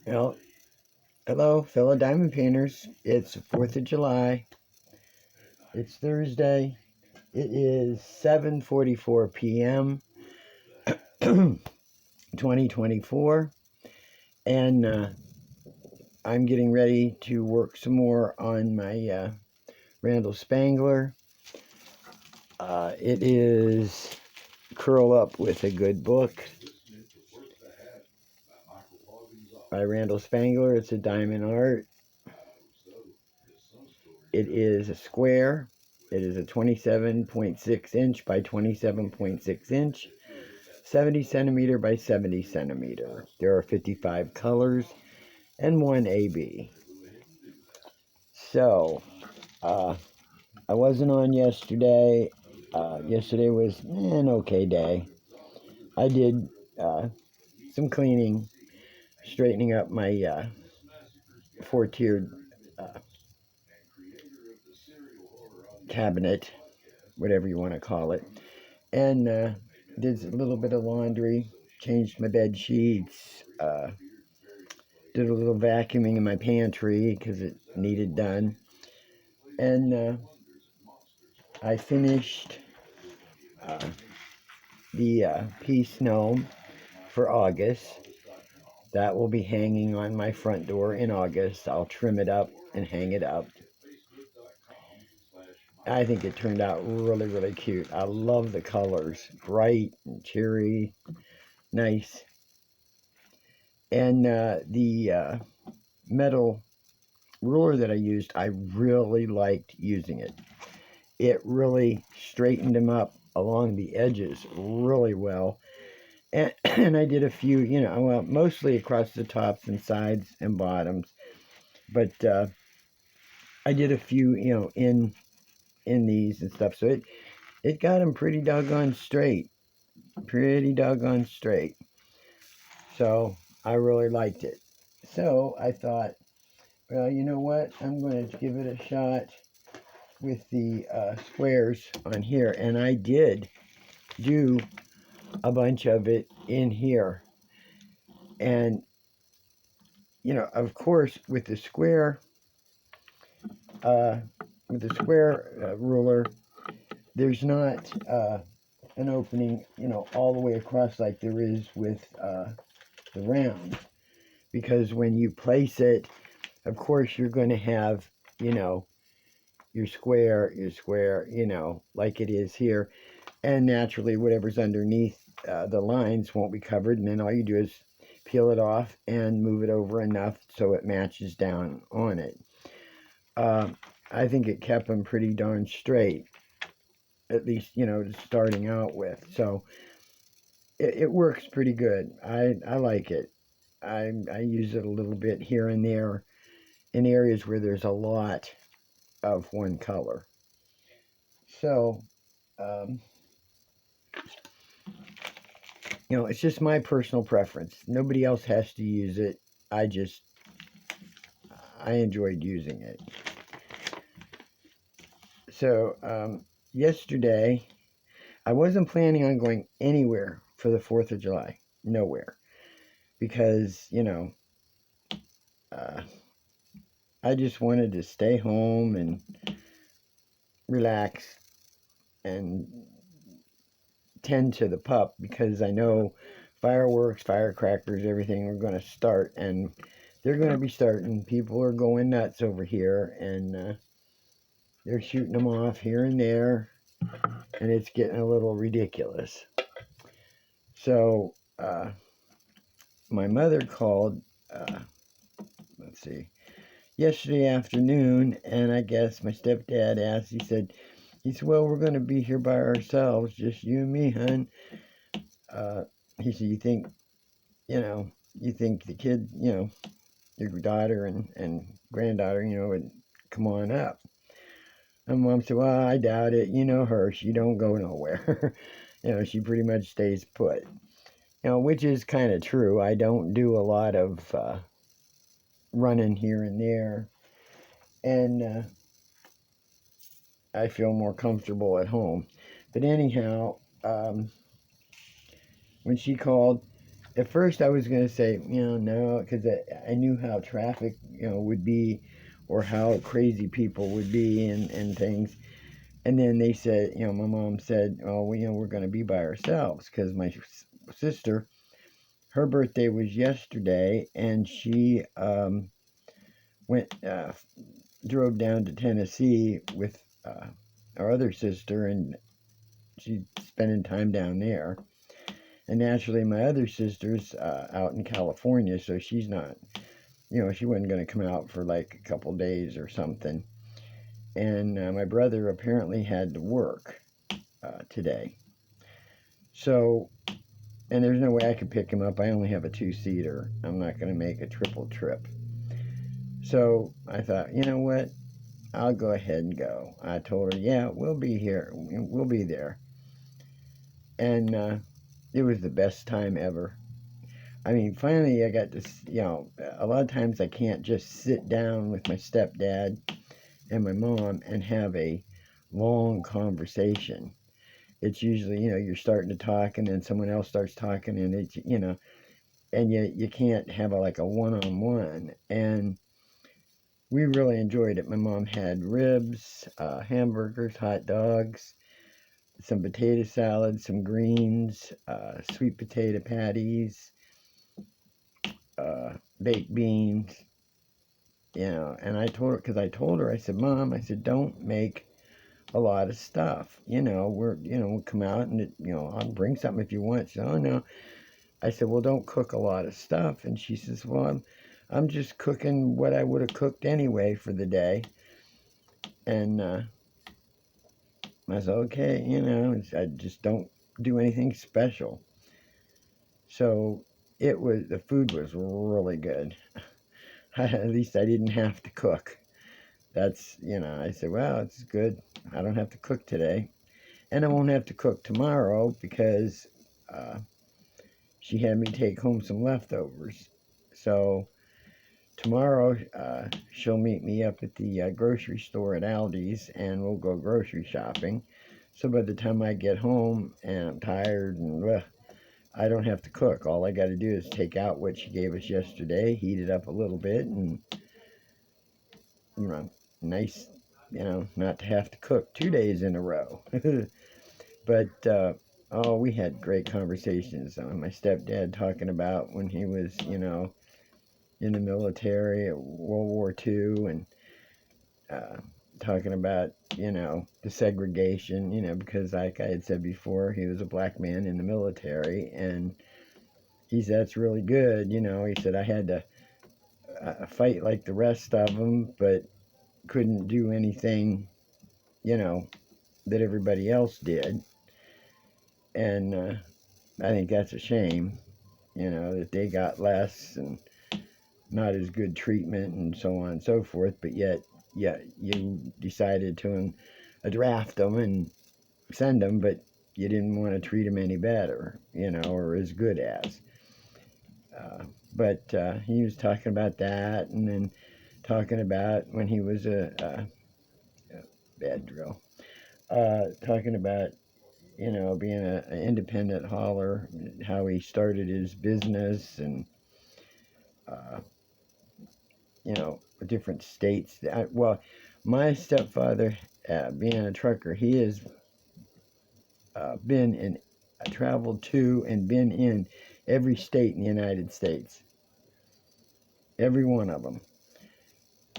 Well, hello, fellow diamond painters. It's 4th of July. It's Thursday. It is 7:44 p.m. 2024, and I'm getting ready to work some more on my Randall Spangler. It is Curl Up with a Good Book by Randall Spangler. It's a diamond art. It is a square. It is a 27.6 inch by 27.6 inch, 70 centimeter by 70 centimeter. There are 55 colors and one AB. So, I wasn't on yesterday. Yesterday was an okay day. I did some cleaning, straightening up my four-tiered cabinet, whatever you want to call it, and did a little bit of laundry, changed my bed sheets, did a little vacuuming in my pantry because it needed done, and I finished the peace gnome for August. That will be hanging on my front door in August. I'll trim it up and hang it up. I think it turned out really, really cute. I love the colors. Bright and cheery. Nice. And the metal ruler that I used, I really liked using it. It really straightened them up along the edges really well. And I did a few, well, mostly across the tops and sides and bottoms. But I did a few, in these and stuff. So it got them pretty doggone straight. Pretty doggone straight. So I really liked it. So I thought, well, you know what? I'm going to give it a shot with the squares on here. And I did do a bunch of it in here. And, of course, with the square ruler, there's not an opening, all the way across like there is with the round. Because when you place it, of course, you're going to have, your square, like it is here. And naturally, whatever's underneath the lines won't be covered. And then all you do is peel it off and move it over enough so it matches down on it. I think it kept them pretty darn straight, at least, starting out with. So it works pretty good. I like it. I use it a little bit here and there in areas where there's a lot of one color. So, it's just my personal preference. Nobody else has to use it. I enjoyed using it. So, yesterday, I wasn't planning on going anywhere for the 4th of July. Nowhere. Because, I just wanted to stay home and relax and tend to the pup, because I know fireworks, firecrackers, everything are going to start, and they're going to be starting. People are going nuts over here, and they're shooting them off here and there, and it's getting a little ridiculous. So my mother called, let's see, yesterday afternoon, and I guess my stepdad asked, he said, well, we're going to be here by ourselves, just you and me, hon. He said, you think the kid, your daughter and granddaughter, would come on up? And Mom said, well, I doubt it. You know her. She don't go nowhere. She pretty much stays put. Which is kind of true. I don't do a lot of running here and there. And I feel more comfortable at home. But anyhow, when she called, at first I was going to say, no, because I knew how traffic, would be, or how crazy people would be and things. And then they said, my mom said, oh, we're going to be by ourselves because my sister, her birthday was yesterday, and she went, drove down to Tennessee with our other sister, and she's spending time down there. And naturally, my other sister's out in California, so she's not, she wasn't going to come out for like a couple days or something. And my brother apparently had to work today. So, and there's no way I could pick him up. I only have a two-seater. I'm not going to make a triple trip. So I thought, you know what? I'll go ahead and go. I told her, yeah, we'll be here. We'll be there. And it was the best time ever. I mean, finally I got to, a lot of times I can't just sit down with my stepdad and my mom and have a long conversation. It's usually, you're starting to talk and then someone else starts talking, and it's, and you can't have like a one-on-one. And we really enjoyed it. My mom had ribs, hamburgers, hot dogs, some potato salad, some greens, sweet potato patties, baked beans, and I told her, because I told her, I said, Mom, I said, don't make a lot of stuff. We'll come out and, I'll bring something if you want. She said, oh, no. I said, well, don't cook a lot of stuff. And she says, well, I'm just cooking what I would have cooked anyway for the day. And I said, okay, I just don't do anything special. So the food was really good. At least I didn't have to cook. That's, I said, well, it's good. I don't have to cook today. And I won't have to cook tomorrow because she had me take home some leftovers. So tomorrow she'll meet me up at the grocery store at Aldi's, and we'll go grocery shopping. So by the time I get home and I'm tired and I don't have to cook. All I got to do is take out what she gave us yesterday, heat it up a little bit, and nice, not to have to cook 2 days in a row. But we had great conversations. My stepdad talking about when he was, in the military at World War II, and talking about, the segregation, because like I had said before, he was a black man in the military, and he said, that's really good. He said, I had to fight like the rest of them, but couldn't do anything, that everybody else did. And I think that's a shame, that they got less and not as good treatment and so on and so forth, but yet, you decided to draft them and send them, but you didn't want to treat them any better, or as good as. But he was talking about that, and then talking about when he was a bad drill, talking about, being an independent hauler, how he started his business, and, different states. Well, my stepfather, being a trucker, he has been in, traveled to and been in every state in the United States. Every one of them.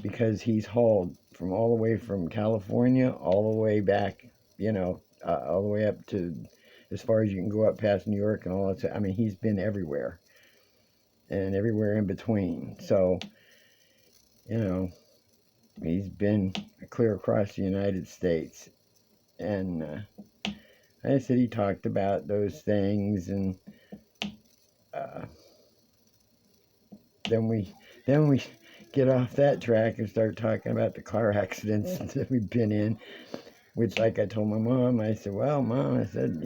Because he's hauled from all the way from California all the way back, all the way up to as far as you can go up past New York and all that. I mean, he's been everywhere and everywhere in between. So, he's been clear across the United States. And I said he talked about those things, and then we get off that track and start talking about the car accidents that we've been in. Which, like I told my mom, I said, well, Mom, I said,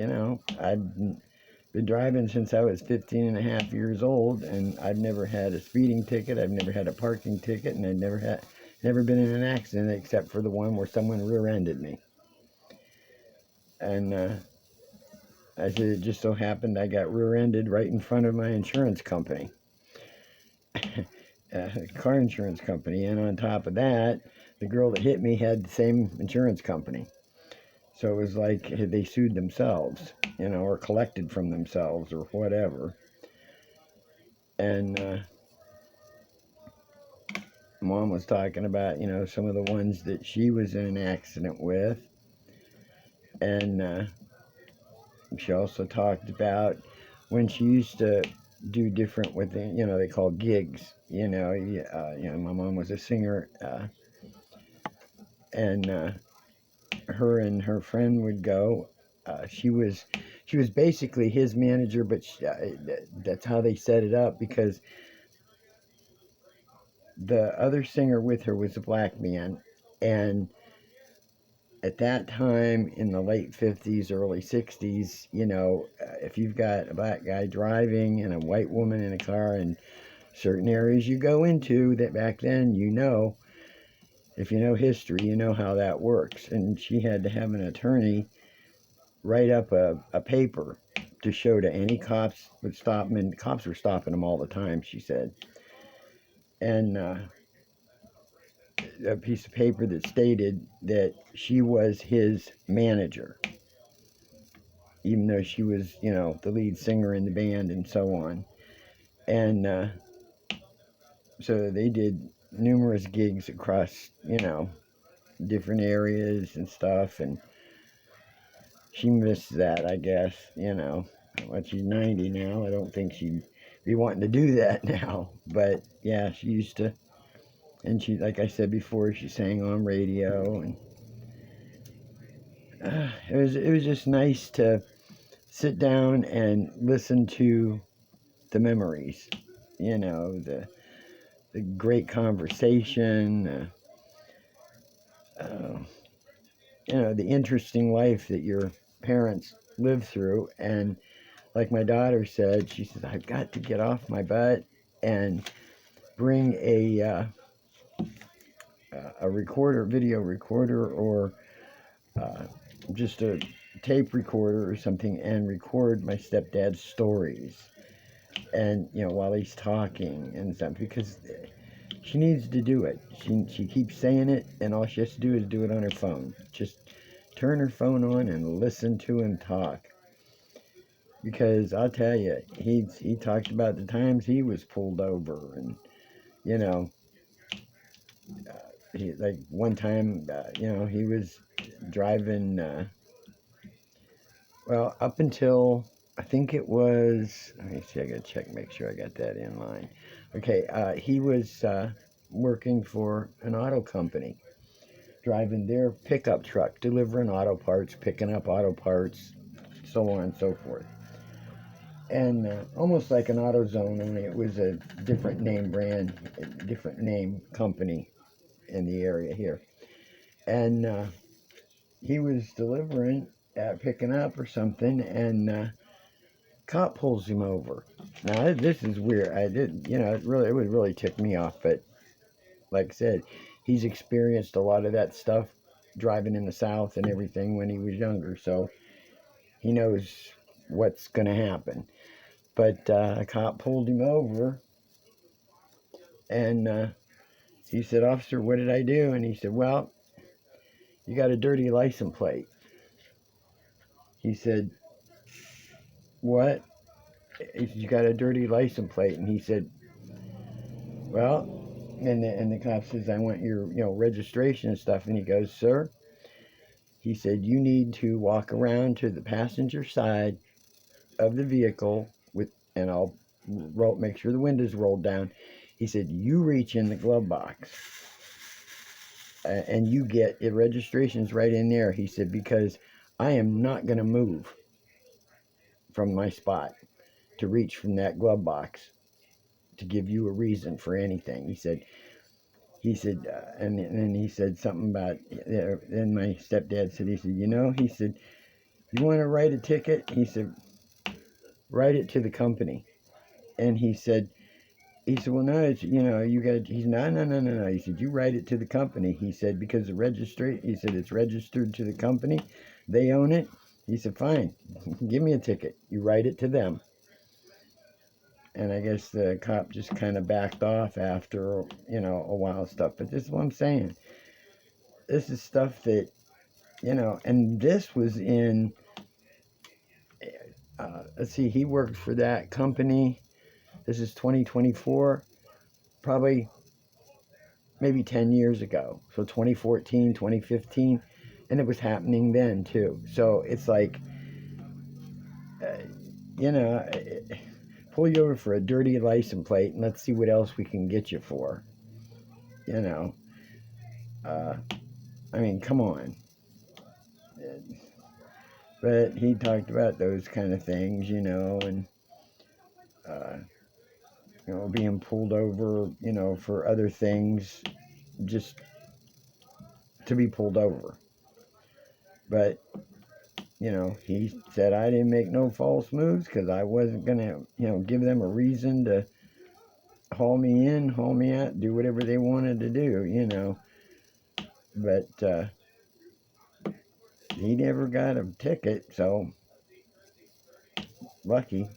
I've been driving since I was 15 and a half years old, and I've never had a speeding ticket, I've never had a parking ticket, and I've never been in an accident except for the one where someone rear-ended me. And I said, it just so happened I got rear-ended right in front of my insurance company, car insurance company. And on top of that, the girl that hit me had the same insurance company. So it was like they sued themselves, or collected from themselves or whatever. And Mom was talking about, some of the ones that she was in an accident with. And she also talked about when she used to do different with the, they call gigs. My mom was a singer, and her and her friend would go. She was basically his manager, but that's how they set it up, because the other singer with her was a black man, and at that time in the late 50s, early 60s, if you've got a black guy driving and a white woman in a car in certain areas you go into, that back then, if you know history, you know how that works. And she had to have an attorney write up a paper to show to any cops would stop them, and cops were stopping them all the time, she said. And a piece of paper that stated that she was his manager, even though she was, the lead singer in the band and so on. And so they did numerous gigs across, different areas and stuff. And she missed that, I guess, Well, she's 90 now. I don't think she'd be wanting to do that now. But yeah, she used to. And she, like I said before, she sang on radio. And it was just nice to sit down and listen to the memories, the great conversation, the interesting life that your parents lived through. And like my daughter said, she says, I've got to get off my butt and bring a recorder, video recorder, or just a tape recorder or something, and record my stepdad's stories. And while he's talking and stuff, because she needs to do it. She keeps saying it, and all she has to do is do it on her phone. Just turn her phone on and listen to him talk. Because I'll tell you, he talked about the times he was pulled over, and like one time, he was driving. Well, up until I think it was. Let me see. I gotta check, make sure I got that in line. Okay, he was working for an auto company, driving their pickup truck, delivering auto parts, picking up auto parts, so on and so forth. And almost like an AutoZone, only it was a different name brand, a different name company in the area here. And he was delivering, picking up or something, and cop pulls him over. Now this is weird. It would really tick me off. But like I said, he's experienced a lot of that stuff driving in the South and everything when he was younger, so he knows what's going to happen. But a cop pulled him over, and he said, "Officer, what did I do?" And he said, "Well, you got a dirty license plate." He said, "What?" He said, "You got a dirty license plate." And he said, "Well," and the cop says, "I want your registration and stuff." And he goes, "Sir," he said, "you need to walk around to the passenger side of the vehicle and I'll make sure the windows rolled down." He said, "You reach in the glove box and you get the registrations right in there." He said, "Because I am not going to move from my spot to reach from that glove box to give you a reason for anything." He said, and then he said something about, then my stepdad said, he said, he said, "You want to write a ticket?" He said, "Write it to the company." And he said, "Well, no, it's, you got," he's, no. He said, "You write it to the company." He said, "Because he said, it's registered to the company. They own it. He said, fine, give me a ticket. You write it to them. And I guess the cop just kind of backed off after, a while stuff. But this is what I'm saying. This is stuff that, and this was in, let's see, he worked for that company. This is 2024, probably maybe 10 years ago. So 2014, 2015. And it was happening then, too. So it's like, uh, you know, pull you over for a dirty license plate and let's see what else we can get you for. You know, uh, I mean, come on. But he talked about those kind of things, and, uh, being pulled over, for other things, just to be pulled over. But, he said I didn't make no false moves because I wasn't going to, give them a reason to haul me in, haul me out, do whatever they wanted to do. But he never got a ticket, so lucky.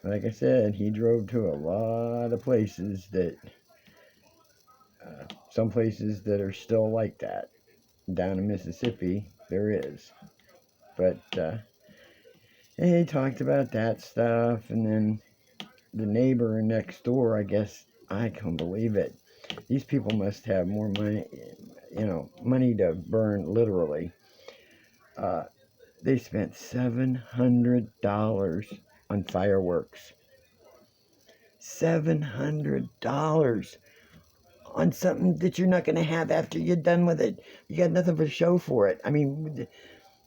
Like I said, he drove to a lot of places that, some places that are still like that. Down in Mississippi, there is. But he talked about that stuff, and then the neighbor next door, I guess, I can't believe it. These people must have more money, money to burn, literally. They spent $700 on fireworks. $700 on something that you're not going to have after you're done with it. You got nothing for show for it. I mean,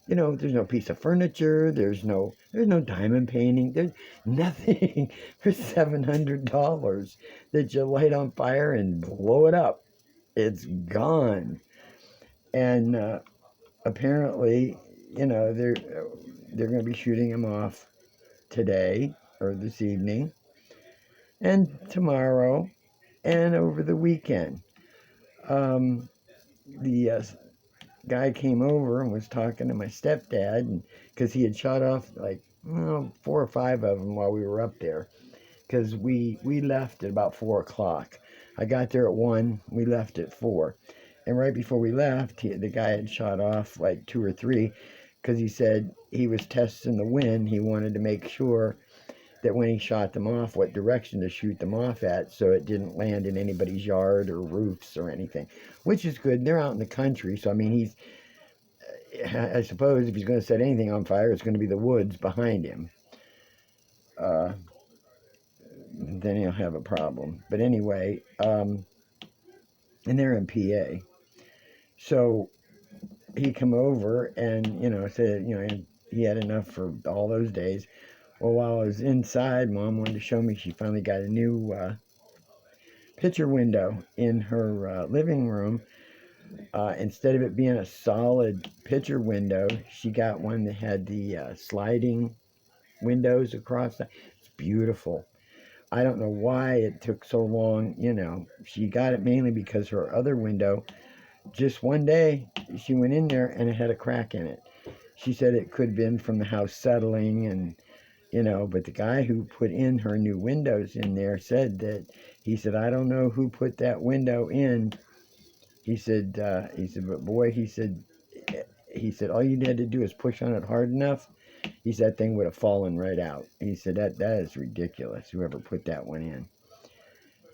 there's no piece of furniture. There's no diamond painting. There's nothing for $700 that you light on fire and blow it up. It's gone. And apparently, they're going to be shooting him off today or this evening and tomorrow and over the weekend. The guy came over and was talking to my stepdad because he had shot off like 4 or 5 of them while we were up there, because we left at about 4 o'clock. I got there at 1, we left at 4, and right before we left, the guy had shot off like 2 or 3, because he said he was testing the wind. He wanted to make sure that when he shot them off, what direction to shoot them off at, so it didn't land in anybody's yard or roofs or anything, which is good. They're out in the country, so I mean, I suppose if he's going to set anything on fire, it's going to be the woods behind him. Then he'll have a problem. But anyway, and they're in PA. So he come over and, said, he had enough for all those days. Well, while I was inside, Mom wanted to show me she finally got a new picture window in her living room. Instead of it being a solid picture window, she got one that had the sliding windows across. It's beautiful. I don't know why it took so long. She got it mainly because her other window, just one day, she went in there and it had a crack in it. She said it could have been from the house settling, and but the guy who put in her new windows in there said that, he said, I don't know who put that window in. He said, but boy, he said, all you had to do is push on it hard enough. He said that thing would have fallen right out. He said that is ridiculous, whoever put that one in.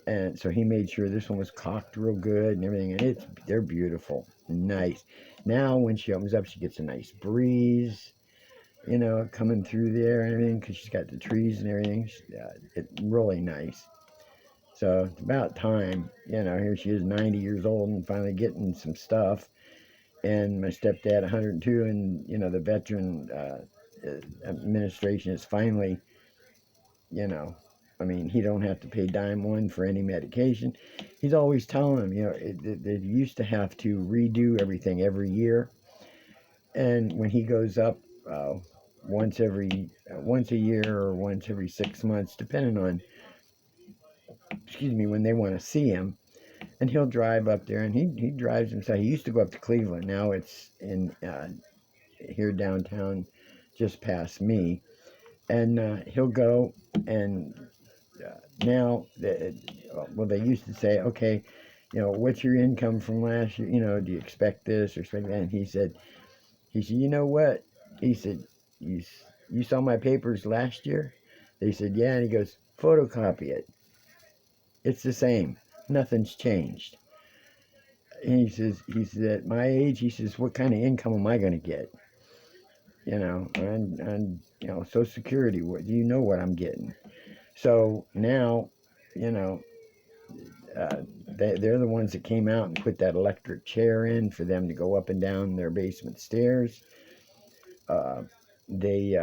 And so he made sure this one was caulked real good and everything, and they're beautiful, nice. Now when she opens up, she gets a nice breeze, coming through there and everything, because she's got the trees and everything. It's really nice. So it's about time, here she is, 90 years old, and finally getting some stuff. And my stepdad, 102, and, the veteran administration is finally, I mean, he don't have to pay dime one for any medication. He's always telling him, they used to have to redo everything every year. And when he goes up once a year or once every 6 months, depending on, when they want to see him, and he'll drive up there, and he drives himself. He used to go up to Cleveland. Now it's in here downtown, just past me, and he'll go and now, well, they used to say, okay, what's your income from last year? Do you expect this or expect that? And he said, you know what? He said, you saw my papers last year? They said, yeah. And he goes, photocopy it. It's the same. Nothing's changed. And he says, at my age, he says, what kind of income am I going to get? And Social Security, what do you know what I'm getting? So now, you know, they're the ones that came out and put that electric chair in for them to go up and down their basement stairs. They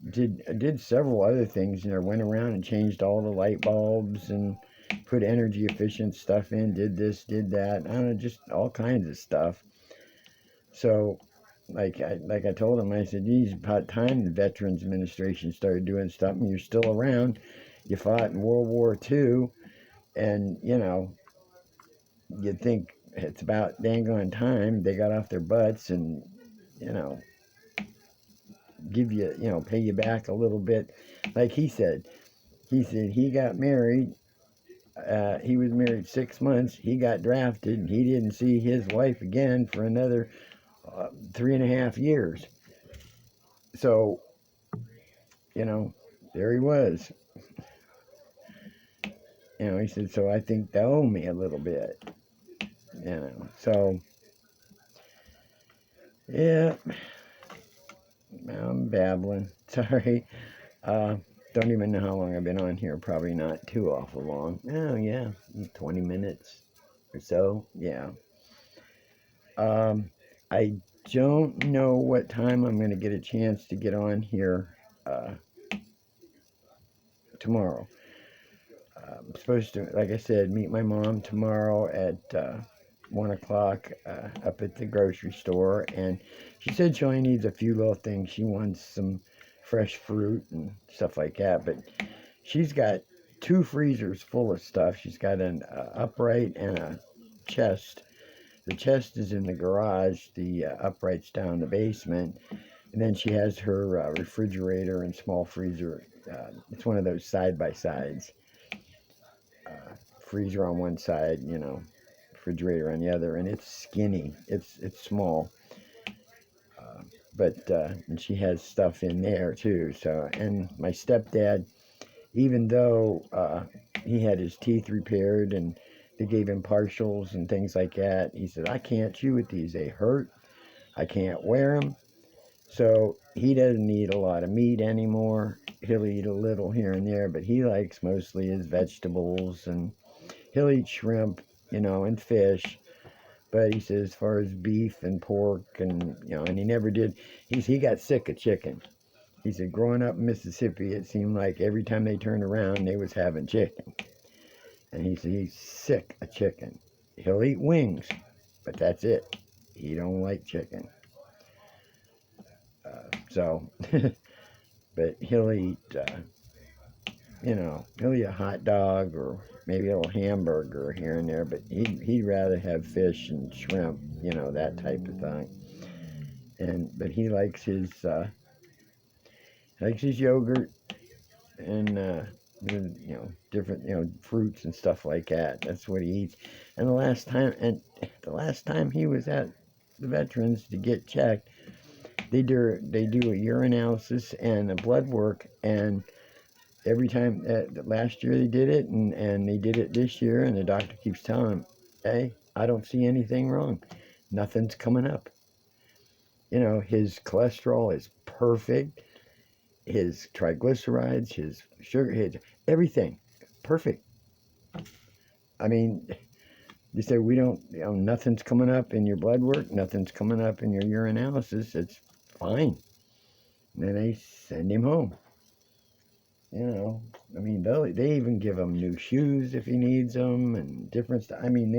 did several other things. Went around and changed all the light bulbs and put energy efficient stuff in. Did this, did that. I don't know, just all kinds of stuff. So, like I told him, I said, geez, about time the Veterans Administration started doing stuff, and you're still around. You fought in World War II, and you'd think it's about dang on time they got off their butts and give you, pay you back a little bit. Like he said he got married. He was married 6 months. He got drafted, and he didn't see his wife again for another 3.5 years. So, there he was. He said, so I think they owe me a little bit. So, yeah, I'm babbling. Sorry. Don't even know how long I've been on here. Probably not too awful long. Oh, yeah, 20 minutes or so. Yeah. I don't know what time I'm going to get a chance to get on here tomorrow. I'm supposed to, like I said, meet my mom tomorrow at 1 o'clock up at the grocery store. And she said she only needs a few little things. She wants some fresh fruit and stuff like that. But she's got 2 freezers full of stuff. She's got an upright and a chest. The chest is in the garage. The upright's down in the basement. And then she has her refrigerator and small freezer. It's one of those side-by-sides. Freezer on one side, refrigerator on the other. And it's skinny. It's small. But and she has stuff in there, too. So, and my stepdad, even though he had his teeth repaired and they gave him partials and things like that, he said, I can't chew with these. They hurt. I can't wear them. So he doesn't eat a lot of meat anymore. He'll eat a little here and there, but he likes mostly his vegetables, and he'll eat shrimp, and fish. But he says as far as beef and pork and he never did. He got sick of chicken. He said growing up in Mississippi, it seemed like every time they turned around, they was having chicken. And he said he's sick of chicken. He'll eat wings, but that's it. He don't like chicken. But he'll eat, he'll eat a hot dog or maybe a little hamburger here and there, but he'd rather have fish and shrimp, that type of thing. But he likes his yogurt and different fruits and stuff like that. That's what he eats. And the last time he was at the Veterans to get checked, they do a urinalysis and a blood work, and every time last year they did it, and they did it this year, and the doctor keeps telling him, hey, I don't see anything wrong. Nothing's coming up. His cholesterol is perfect. His triglycerides, his sugar, his everything, perfect. I mean, they say we don't, nothing's coming up in your blood work, nothing's coming up in your urinalysis. It's fine. And then they send him home. I mean, they even give him new shoes if he needs them and different stuff. I mean,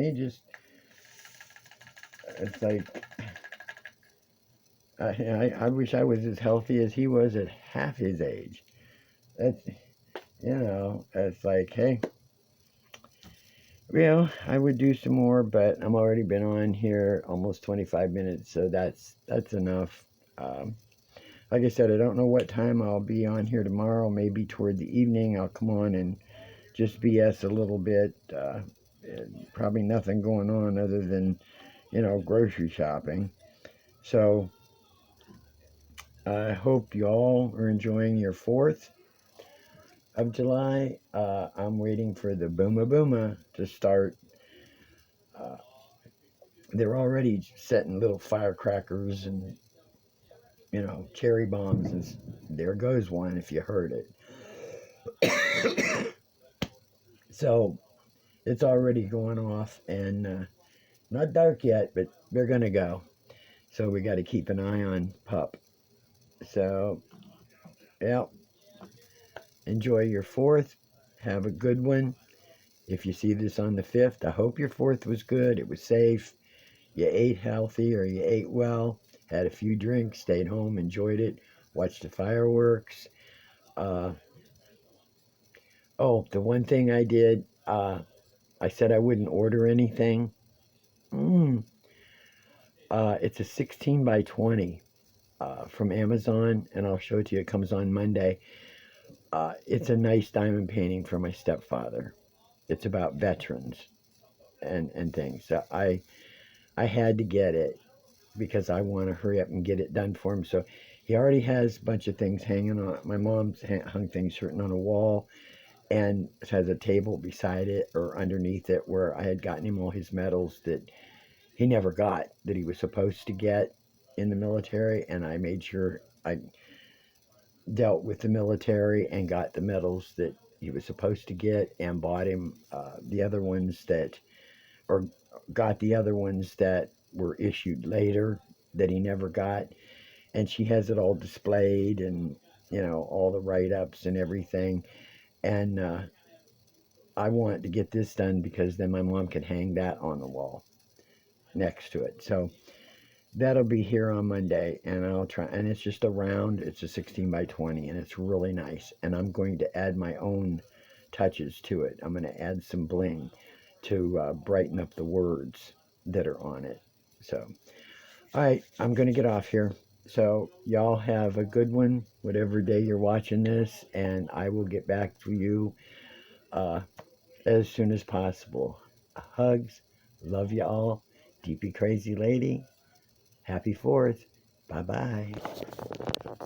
it's like, I wish I was as healthy as he was at half his age. That's, it's like, hey, Well, I would do some more, but I'm already been on here almost 25 minutes, so that's enough. Um, like I said, I don't know what time I'll be on here tomorrow. Maybe toward the evening I'll come on and just BS a little bit. Probably nothing going on other than, grocery shopping. So I hope you all are enjoying your 4th of July. I'm waiting for the Booma Booma to start. Uh, they're already setting little firecrackers and, cherry bombs, and there goes one if you heard it. So it's already going off, and not dark yet, but they're going to go. So we got to keep an eye on Pup. So, yeah, enjoy your 4th. Have a good one. If you see this on the 5th, I hope your 4th was good. It was safe. You ate healthy or you ate well. Had a few drinks, stayed home, enjoyed it, watched the fireworks. Uh, oh, the one thing I did, I said I wouldn't order anything. Mm, it's a 16 by 20 from Amazon, and I'll show it to you. It comes on Monday. It's a nice diamond painting for my stepfather. It's about veterans and things. So I had to get it because I want to hurry up and get it done for him. So he already has a bunch of things hanging on. My mom's hung things certain on a wall and has a table beside it or underneath it where I had gotten him all his medals that he never got that he was supposed to get in the military, and I made sure I dealt with the military and got the medals that he was supposed to get and bought him the other ones that, or got the other ones that were issued later that he never got. And she has it all displayed and, all the write ups and everything. And I want to get this done because then my mom can hang that on the wall next to it. So that'll be here on Monday, and I'll try. And it's just a round. It's a 16 by 20, and it's really nice. And I'm going to add my own touches to it. I'm going to add some bling to brighten up the words that are on it. So, all right, I'm going to get off here. So, y'all have a good one, whatever day you're watching this, and I will get back to you uh, as soon as possible. Hugs. Love you all. Deepy Crazy Lady. Happy 4th. Bye bye.